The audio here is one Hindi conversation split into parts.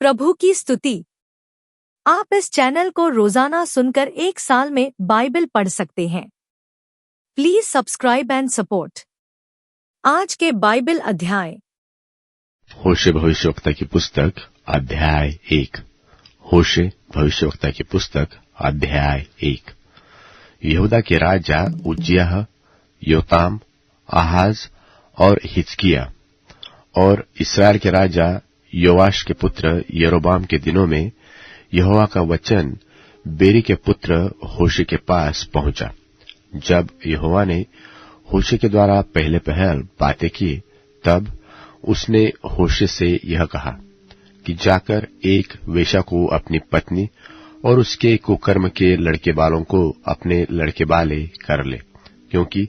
प्रभु की स्तुति। आप इस चैनल को रोजाना सुनकर 1 साल में बाइबल पढ़ सकते हैं। Please subscribe and support. आज के बाइबल अध्याय। होशे भविष्यवक्ता की पुस्तक अध्याय 1। होशे भविष्यवक्ता की पुस्तक अध्याय 1। यहूदा के राजा उज्जियाह, योताम, आहाज और हिजकिय्याह और इस्राएल के राजा योआश के पुत्र यरोबाम के दिनों में यहोवा का वचन बेरी के पुत्र होशे के पास पहुंचा। जब यहोवा ने होशे के द्वारा पहले पहल बातें की, तब उसने होशे से यह कहा कि जाकर एक वेश्या को अपनी पत्नी और उसके कुकर्म के लड़के बालों को अपने लड़के बाले कर ले, क्योंकि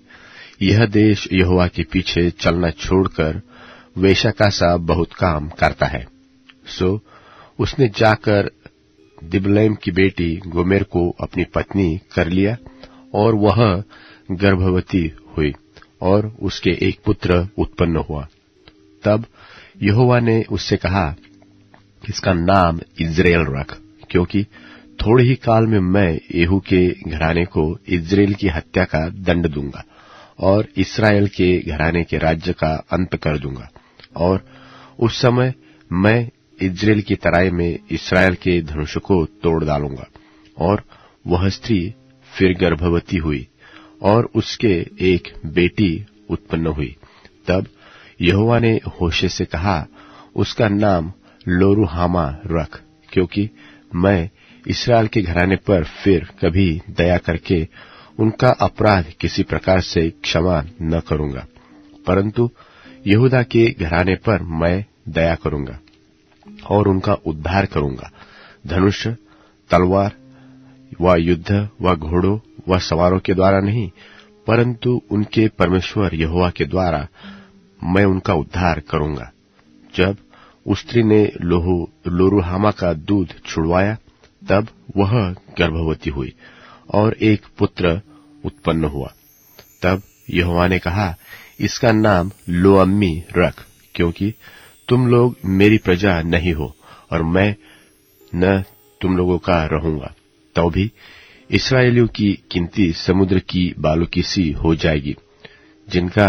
यह देश यहोवा के पीछे चलना छोड़कर वेश्या का सा बहुत काम करता है। सो उसने जाकर दिबलैम की बेटी गोमेर को अपनी पत्नी कर लिया और वह गर्भवती हुई और उसके एक पुत्र उत्पन्न हुआ। तब यहोवा ने उससे कहा, इसका नाम इज़राइल रख, क्योंकि थोड़े ही काल में मैं येहू के घराने को इज़राइल की हत्या का दंड दूंगा और इस्राएल के घराने के राज्य का अंत कर दूंगा। और उस समय मैं इज़राइल की तराई में इस्राएल के धनुष को तोड़ डालूंगा। और वह स्त्री फिर गर्भवती हुई और उसके एक बेटी उत्पन्न हुई। तब यहोवा ने होशे से कहा, उसका नाम लोरुहामा रख, क्योंकि मैं इस्राएल के घराने पर फिर कभी दया करके उनका अपराध किसी प्रकार से क्षमा न करूंगा, परंतु यहूदा के घराने पर मैं दया करूंगा और उनका उद्धार करूंगा। धनुष, तलवार व युद्ध व घोड़ों व सवारों के द्वारा नहीं, परंतु उनके परमेश्वर यहोवा के द्वारा मैं उनका उद्धार करूंगा। जब उस स्त्री ने लोरुहामा का दूध छुड़वाया, तब वह गर्भवती हुई और एक पुत्र उत्पन्न हुआ। तब यहोवा ने कहा, इसका नाम लोअम्मी रख, क्योंकि तुम लोग मेरी प्रजा नहीं हो और मैं न तुम लोगों का रहूंगा। तो भी इस्राएलियों की गिनती समुद्र की बालू की सी हो जाएगी, जिनका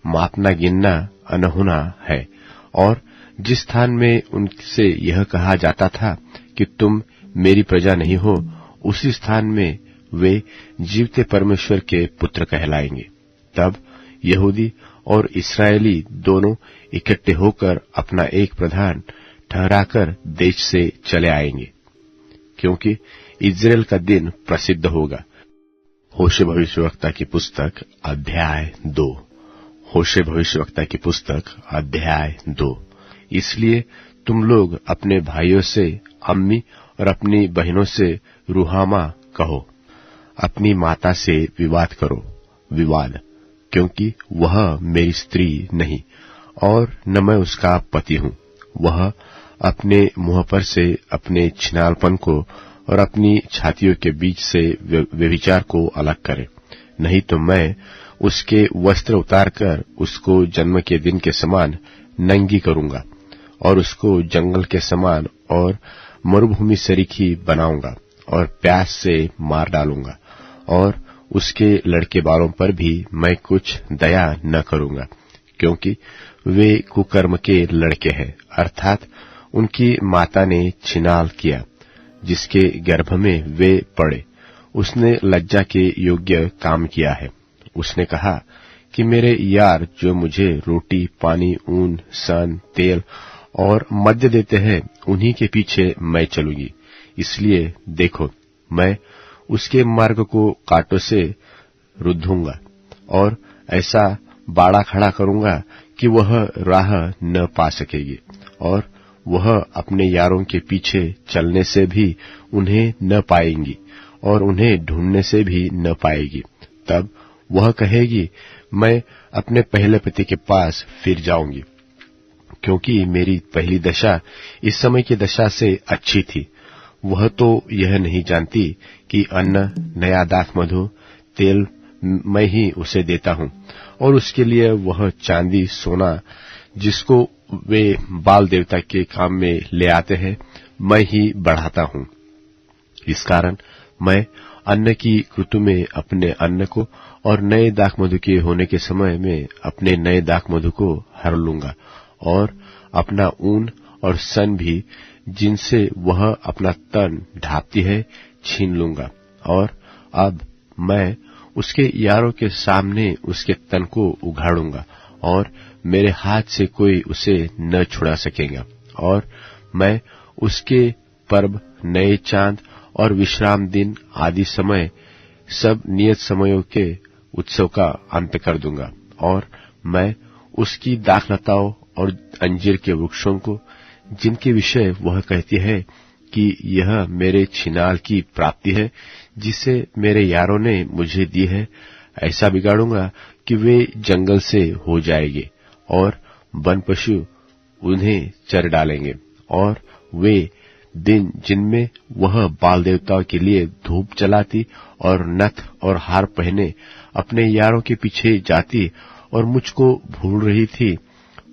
मापना गिनना अनहोना है। और जिस स्थान में उनसे यह कहा जाता था कि तुम मेरी प्रजा नहीं हो, उसी स्थान में वे जीवते परमेश्वर के पुत्र कहलाएंगे। तब यहूदी और इस्राएली दोनों इकट्ठे होकर अपना एक प्रधान ठहराकर देश से चले आएंगे, क्योंकि इज़राइल का दिन प्रसिद्ध होगा। होशे भविष्यवक्ता की पुस्तक अध्याय 2। होशे भविष्यवक्ता की पुस्तक अध्याय 2। इसलिए तुम लोग अपने भाइयों से अम्मी और अपनी बहनों से रुहामा कहो, अपनी माता से विवाद करो, क्योंकि वह मेरी स्त्री नहीं और न मैं उसका पति हूं। वह अपने मुंह पर से अपने छिनालपन को और अपनी छातियों के बीच से व्यभिचार को अलग करे, नहीं तो मैं उसके वस्त्र उतारकर उसको जन्म के दिन के समान नंगी करूंगा और उसको जंगल के समान और मरुभूमि सरीखी बनाऊंगा और प्यास से मार डालूंगा। और उसके लड़के बालों पर भी मैं कुछ दया न करूंगा, क्योंकि वे कुकर्म के लड़के हैं, अर्थात उनकी माता ने छिनाल किया, जिसके गर्भ में वे पड़े। उसने लज्जा के योग्य काम किया है। उसने कहा कि मेरे यार जो मुझे रोटी, पानी, ऊन, सन, तेल और मद्य देते हैं, उन्हीं के पीछे मैं चलूंगी। इसलिए देखो, मैं उसके मार्ग को कांटों से रुद्धूंगा और ऐसा बाड़ा खड़ा करूंगा कि वह राह न पा सकेगी, और वह अपने यारों के पीछे चलने से भी उन्हें न पाएंगी और उन्हें ढूंढने से भी न पाएगी। तब वह कहेगी, मैं अपने पहले पति के पास फिर जाऊंगी, क्योंकि मेरी पहली दशा इस समय की दशा से अच्छी थी। वह तो यह नहीं जानती कि अन्न, नया दाखमधु, तेल मैं ही उसे देता हूं, और उसके लिए वह चांदी, सोना जिसको वे बाल देवता के काम में ले आते हैं, मैं ही बढ़ाता हूं। इस कारण मैं अन्न की ऋतु में अपने अन्न को और नए दाखमधु के होने के समय में अपने नए दाखमधु को हर लूंगा, और अपना ऊन और सन भी जिनसे वह अपना तन ढांपती है छीन लूंगा। और अब मैं उसके यारों के सामने उसके तन को उघाड़ूंगा, और मेरे हाथ से कोई उसे न छुड़ा सकेगा। और मैं उसके पर्व, नए चांद और विश्राम दिन आदि समय, सब नियत समयों के उत्सव का अंत कर दूंगा। और मैं उसकी दाखलताओं और अंजीर के वृक्षों को, जिनके विषय वह कहती है कि यह मेरे छिनाल की प्राप्ति है जिसे मेरे यारों ने मुझे दी है, ऐसा बिगाड़ूंगा कि वे जंगल से हो जाएंगे और वन पशु उन्हें चर डालेंगे। और वे दिन जिनमें वह बाल देवताओं के लिए धूप जलाती और नथ और हार पहने अपने यारों के पीछे जाती और मुझको भूल रही थी,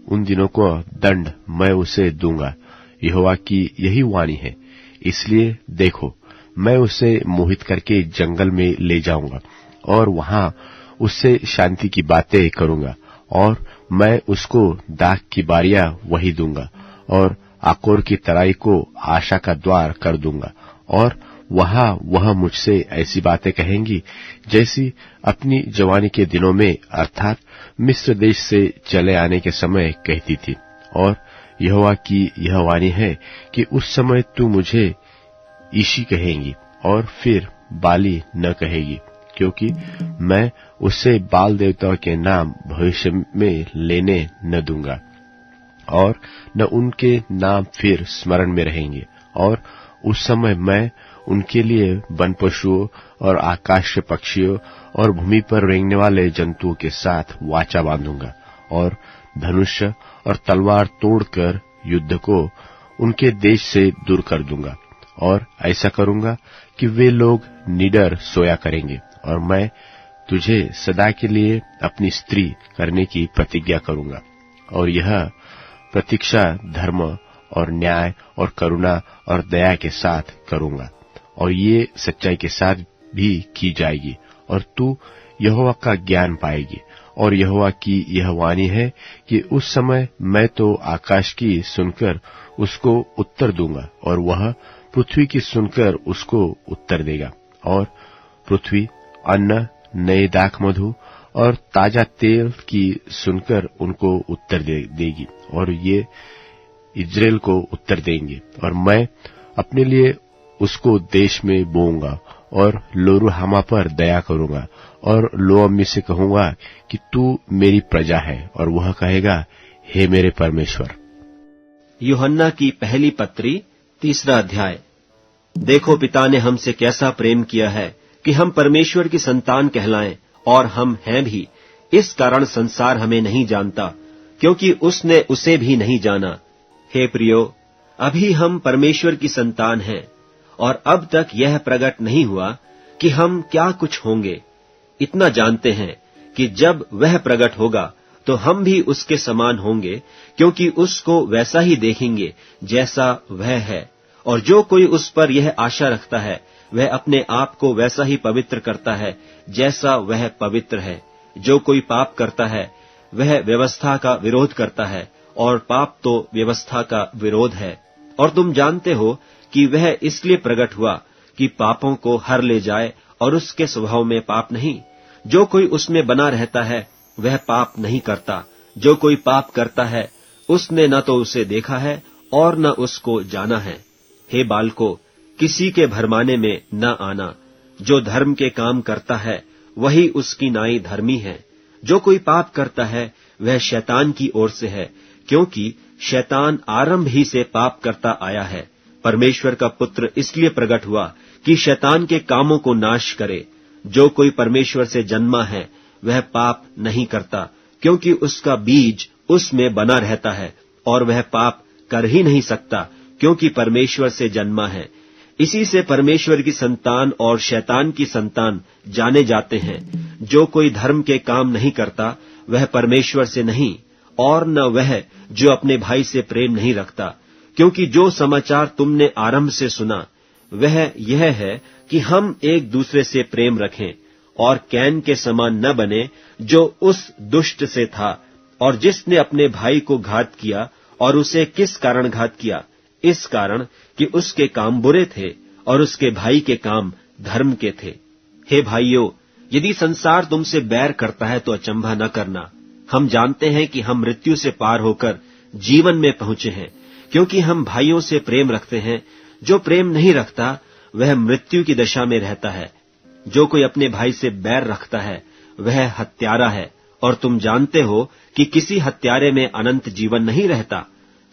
उन दिनों को दंड मैं उसे दूंगा। यहोवा की यही वाणी है। इसलिए देखो, मैं उसे मोहित करके जंगल में ले जाऊंगा और वहां उससे शांति की बातें करूंगा, और मैं उसको दाख की बारियां वही दूंगा, और आकोर की तराई को आशा का द्वार कर दूंगा। और वहां वह मुझसे ऐसी बातें कहेंगी जैसी अपनी जवानी के दिनों में, अर्थात मिस्र देश से चले आने के समय कहती थी। और यहोवा की यह वाणी है कि उस समय तू मुझे ईशी कहेंगी और फिर बाली न कहेगी, क्योंकि मैं उससे बाल देवताओं के नाम भविष्य में लेने न दूंगा, और न उनके नाम फिर स्मरण में रहेंगे। और उस समय मैं उनके लिए वन पशुओं और आकाश के पक्षियों और भूमि पर रेंगने वाले जंतुओं के साथ वाचा बांधूंगा, और धनुष्य और तलवार तोड़कर युद्ध को उनके देश से दूर कर दूंगा। और ऐसा करूंगा कि वे लोग निडर सोया करेंगे, और मैं तुझे सदा के लिए अपनी स्त्री करने की प्रतिज्ञा करूंगा। और यह प्रतीक्षा धर्म और न्याय और करुणा और दया के साथ करूंगा, और ये सच्चाई के साथ भी की जाएगी, और तू यहोवा का ज्ञान पाएगी। और यहोवा की यह वाणी है कि उस समय मैं तो आकाश की सुनकर उसको उत्तर दूंगा, और वह पृथ्वी की सुनकर उसको उत्तर देगा। और पृथ्वी अन्न, नए दाखमधु और ताजा तेल की सुनकर उनको उत्तर देगी, और ये इस्राएल को उत्तर देंगे। और मैं अपने लिए उसको देश में बोऊंगा, और लोरुहामा पर दया करूंगा, और लोअम्मी से कहूंगा कि तू मेरी प्रजा है, और वह कहेगा, हे मेरे परमेश्वर। यूहन्ना की पहली पत्री 3 अध्याय। देखो, पिता ने हमसे कैसा प्रेम किया है कि हम परमेश्वर की संतान कहलाएं, और हम हैं भी। इस कारण संसार हमें नहीं जानता, क्योंकि उसने उसे भी नहीं जाना। हे प्रियो, अभी हम परमेश्वर की संतान हैं, और अब तक यह प्रकट नहीं हुआ कि हम क्या कुछ होंगे। इतना जानते हैं कि जब वह प्रकट होगा तो हम भी उसके समान होंगे, क्योंकि उसको वैसा ही देखेंगे जैसा वह है। और जो कोई उस पर यह आशा रखता है, वह अपने आप को वैसा ही पवित्र करता है जैसा वह पवित्र है। जो कोई पाप करता है, वह व्यवस्था का विरोध करता है, और पाप तो व्यवस्था का विरोध है। और तुम जानते हो कि वह इसलिए प्रकट हुआ कि पापों को हर ले जाए, और उसके स्वभाव में पाप नहीं। जो कोई उसमें बना रहता है, वह पाप नहीं करता। जो कोई पाप करता है, उसने न तो उसे देखा है और न उसको जाना है। हे बालको, किसी के भरमाने में न आना। जो धर्म के काम करता है, वही उसकी नाई धर्मी है। जो कोई पाप करता है, वह शैतान की ओर से है, क्योंकि शैतान आरंभ ही से पाप करता आया है। परमेश्वर का पुत्र इसलिए प्रकट हुआ कि शैतान के कामों को नाश करे। जो कोई परमेश्वर से जन्मा है, वह पाप नहीं करता, क्योंकि उसका बीज उसमें बना रहता है, और वह पाप कर ही नहीं सकता, क्योंकि परमेश्वर से जन्मा है। इसी से परमेश्वर की संतान और शैतान की संतान जाने जाते हैं। जो कोई धर्म के काम नहीं करता, वह परमेश्वर से नहीं, और न वह जो अपने भाई से प्रेम नहीं रखता। क्योंकि जो समाचार तुमने आरंभ से सुना वह यह है कि हम एक दूसरे से प्रेम रखें, और कैन के समान न बने जो उस दुष्ट से था और जिसने अपने भाई को घात किया। और उसे किस कारण घात किया? इस कारण कि उसके काम बुरे थे और उसके भाई के काम धर्म के थे। हे भाइयों, यदि संसार तुमसे बैर करता है तो अचंभा न करना। हम जानते हैं कि हम मृत्यु से पार होकर जीवन में पहुंचे हैं, क्योंकि हम भाइयों से प्रेम रखते हैं। जो प्रेम नहीं रखता वह मृत्यु की दशा में रहता है। जो कोई अपने भाई से बैर रखता है वह हत्यारा है, और तुम जानते हो कि किसी हत्यारे में अनंत जीवन नहीं रहता।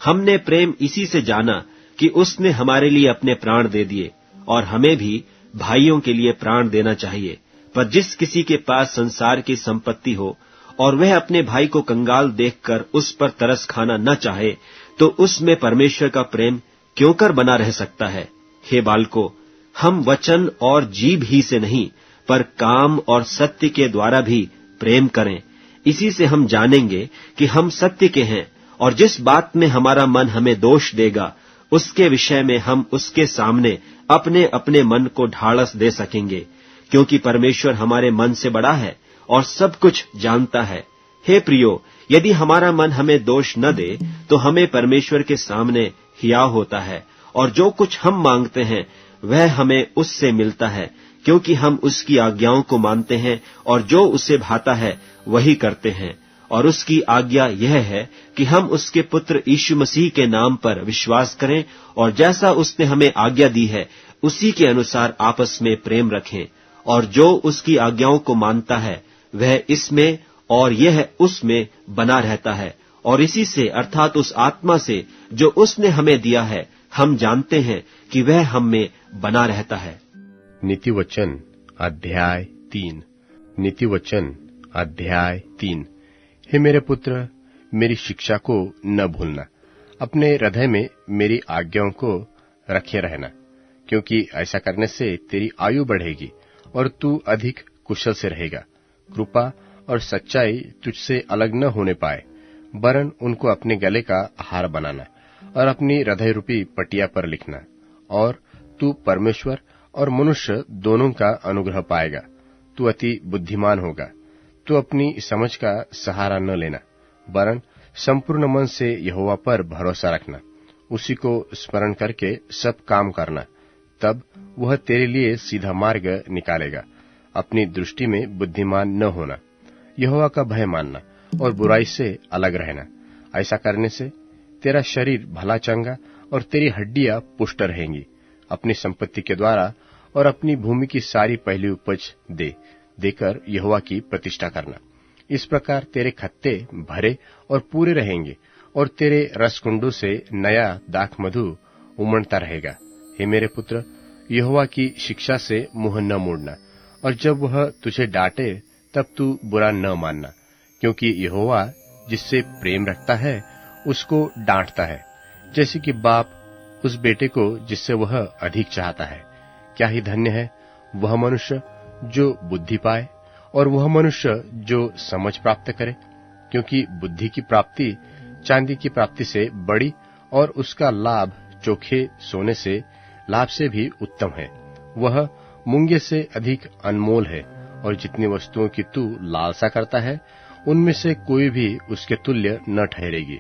हमने प्रेम इसी से जाना कि उसने हमारे लिए अपने प्राण दे दिए, और हमें भी भाइयों के लिए प्राण देना चाहिए। पर जिस किसी के पास संसार की संपत्ति हो और वह अपने भाई को कंगाल देखकर उस पर तरस खाना न चाहे, तो उसमें परमेश्वर का प्रेम क्यों कर बना रह सकता है? हे बालकों, हम वचन और जीभ ही से नहीं, पर काम और सत्य के द्वारा भी प्रेम करें। इसी से हम जानेंगे कि हम सत्य के हैं, और जिस बात में हमारा मन हमें दोष देगा उसके विषय में हम उसके सामने अपने अपने मन को ढाढ़स दे सकेंगे, क्योंकि परमेश्वर हमारे मन से बड़ा है और सब कुछ जानता है। हे प्रियो, यदि हमारा मन हमें दोष न दे तो हमें परमेश्वर के सामने हिया होता है, और जो कुछ हम मांगते हैं वह हमें उससे मिलता है, क्योंकि हम उसकी आज्ञाओं को मानते हैं और जो उसे भाता है वही करते हैं। और उसकी आज्ञा यह है कि हम उसके पुत्र यीशु मसीह के नाम पर विश्वास करें, और जैसा उसने हमें आज्ञा दी है उसी के अनुसार आपस में प्रेम रखें। और जो उसकी आज्ञाओं को मानता है वह इसमें और यह उसमें बना रहता है। और इसी से अर्थात उस आत्मा से जो उसने हमें दिया है हम जानते हैं कि वह हम में बना रहता है। नीति वचन अध्याय 3। नीति वचन अध्याय 3। हे मेरे पुत्र, मेरी शिक्षा को न भूलना, अपने हृदय में मेरी आज्ञाओं को रखे रहना, क्योंकि ऐसा करने से तेरी आयु बढ़ेगी और तू अधिक कुशल से रहेगा। कृपा और सच्चाई तुझसे अलग न होने पाए, वरन उनको अपने गले का हार बनाना और अपनी हृदय रूपी पटिया पर लिखना। और तू परमेश्वर और मनुष्य दोनों का अनुग्रह पाएगा। तू अति बुद्धिमान होगा। तू अपनी समझ का सहारा न लेना, वरन संपूर्ण मन से यहोवा पर भरोसा रखना। उसी को स्मरण करके सब काम करना, तब वह तेरे लिए सीधा मार्ग निकालेगा। अपनी दृष्टि में बुद्धिमान न होना, यहोवा का भय मानना और बुराई से अलग रहना। ऐसा करने से तेरा शरीर भला चंगा और तेरी हड्डियां पुष्ट रहेंगी। अपनी संपत्ति के द्वारा और अपनी भूमि की सारी पहली उपज देकर यहोवा की प्रतिष्ठा करना। इस प्रकार तेरे खत्ते भरे और पूरे रहेंगे, और तेरे रसकुंडों से नया दाख मधु उमड़ता रहेगा। हे मेरे पुत्र, यहोवा की शिक्षा से मुंह न मोड़ना, और जब वह तुझे डांटे तब तू बुरा न मानना, क्योंकि यहोवा जिससे प्रेम रखता है उसको डांटता है, जैसे कि बाप उस बेटे को जिससे वह अधिक चाहता है। क्या ही धन्य है वह मनुष्य जो बुद्धि पाए, और वह मनुष्य जो समझ प्राप्त करे, क्योंकि बुद्धि की प्राप्ति चांदी की प्राप्ति से बड़ी, और उसका लाभ चोखे सोने से लाभ से भी उत्तम है। वह मूंगे से अधिक अनमोल है, और जितनी वस्तुओं की तू लालसा करता है उनमें से कोई भी उसके तुल्य न ठहरेगी।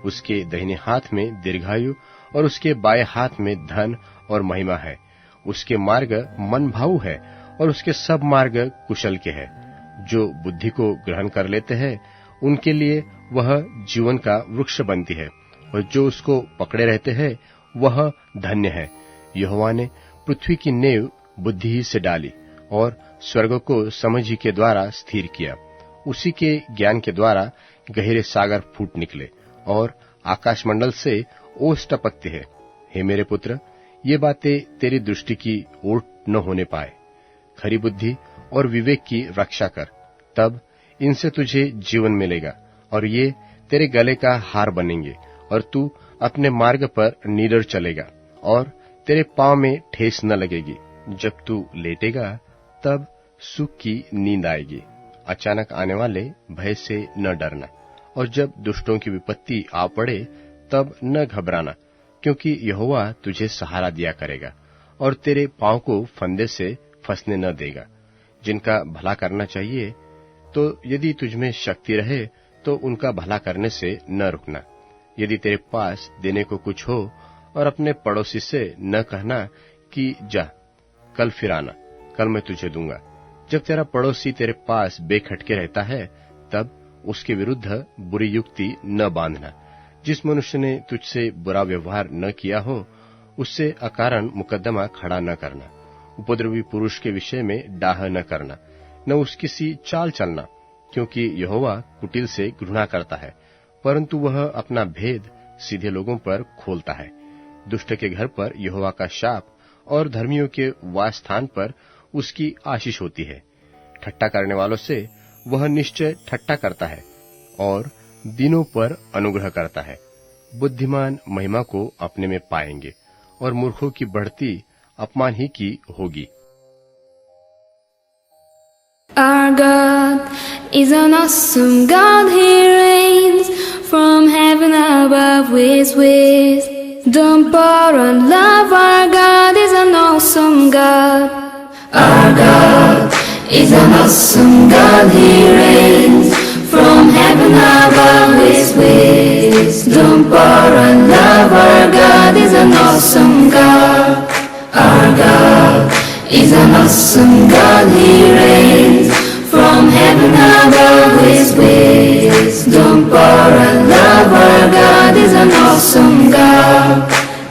उसके दाहिने हाथ में दीर्घायु और उसके बाएं हाथ में धन और महिमा है। उसके मार्ग मन भाऊ है और उसके सब मार्ग कुशल के हैं। जो बुद्धि को ग्रहण कर लेते हैं उनके लिए वह जीवन का वृक्ष बनती है, और जो उसको पकड़े रहते हैं वह धन्य है। यहोवा ने पृथ्वी की नेव बुद्धि ही से डाली और स्वर्ग को समझ ही के द्वारा स्थिर किया। उसी के ज्ञान के द्वारा गहरे सागर फूट निकले और आकाशमंडल से ओस टपकते हैं। हे मेरे पुत्र, ये बातें तेरी दृष्टि की ओट न होने पाए। खरी बुद्धि और विवेक की रक्षा कर, तब इनसे तुझे जीवन मिलेगा, और ये तेरे गले का हार बनेंगे, और तू अपने मार्ग पर निडर चलेगा, और तेरे पांव में ठेस न लगेगी। जब तू लेटेगा तब सुख की नींद आएगी। अचानक आने वाले भय से न डरना, और जब दुष्टों की विपत्ति आ पड़े तब न घबराना, क्योंकि यहोवा तुझे सहारा दिया करेगा और तेरे पांव को फंदे से फंसने न देगा। जिनका भला करना चाहिए, तो यदि तुझमें शक्ति रहे तो उनका भला करने से न रुकना। यदि तेरे पास देने को कुछ हो और अपने पड़ोसी से न कहना कि जा कल फिर आना, कल मैं तुझे दूंगा। जब तेरा पड़ोसी तेरे पास बेखटके रहता है तब उसके विरुद्ध बुरी युक्ति न बांधना। जिस मनुष्य ने तुझसे बुरा व्यवहार न किया हो उससे अकारण मुकदमा खड़ा न करना। उपद्रवी पुरुष के विषय में डाह न करना, न उसकी सी चाल चलना, क्योंकि यहोवा कुटिल से घृणा करता है, परंतु वह अपना भेद सीधे लोगों पर खोलता है। दुष्ट के घर पर यहोवा का शाप और धर्मियों के वास स्थान पर उसकी आशीष होती है। ठट्ठा करने वालों से वह निश्चय ठट्ठा करता है और दिनों पर अनुग्रह करता है। बुद्धिमान महिमा को अपने में पाएंगे और मूर्खों की बढ़ती अपमान ही की होगी। Our God is an awesome God, He reigns from heaven above with wisdom, power and love. Our God is an awesome God. Our God is an awesome God, He reigns from heaven above with wisdom, power and love. Our God is an awesome God. Our God is an awesome God, He reigns from heaven above with wisdom, power and love. Our God is an awesome God.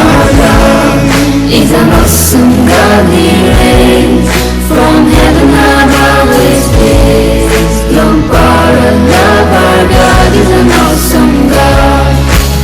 Our God is an awesome God, He reigns from heaven above with wisdom, power and love. Our God is an awesome God.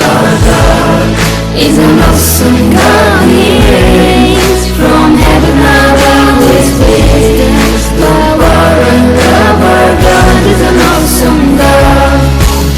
Our God is an awesome God, He reigns from heaven above with wisdom, power and love. Our God is an awesome God.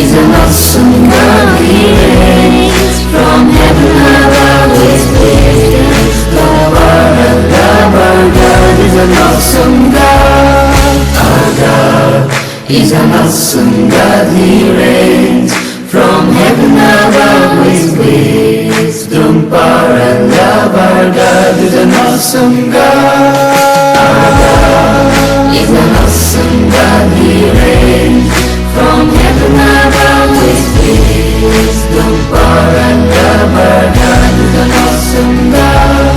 Is an awesome God, He reigns from heaven above with wisdom, power and love. Our God is an awesome God. Our God is an awesome God, He reigns from heaven above with wisdom, power and love. Our God is an awesome God. Our God is an awesome God, He reigns from heaven above with wisdom, power and love. Our God is an awesome God.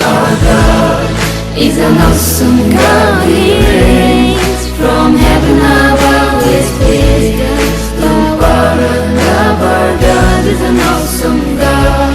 Our God is an awesome God. He reigns from heaven above with wisdom. The power of our God is an awesome God.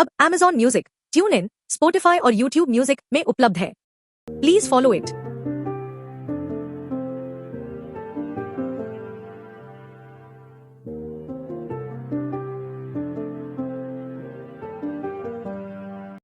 अब Amazon Music, TuneIn, Spotify और YouTube Music में उपलब्ध है. Please follow it.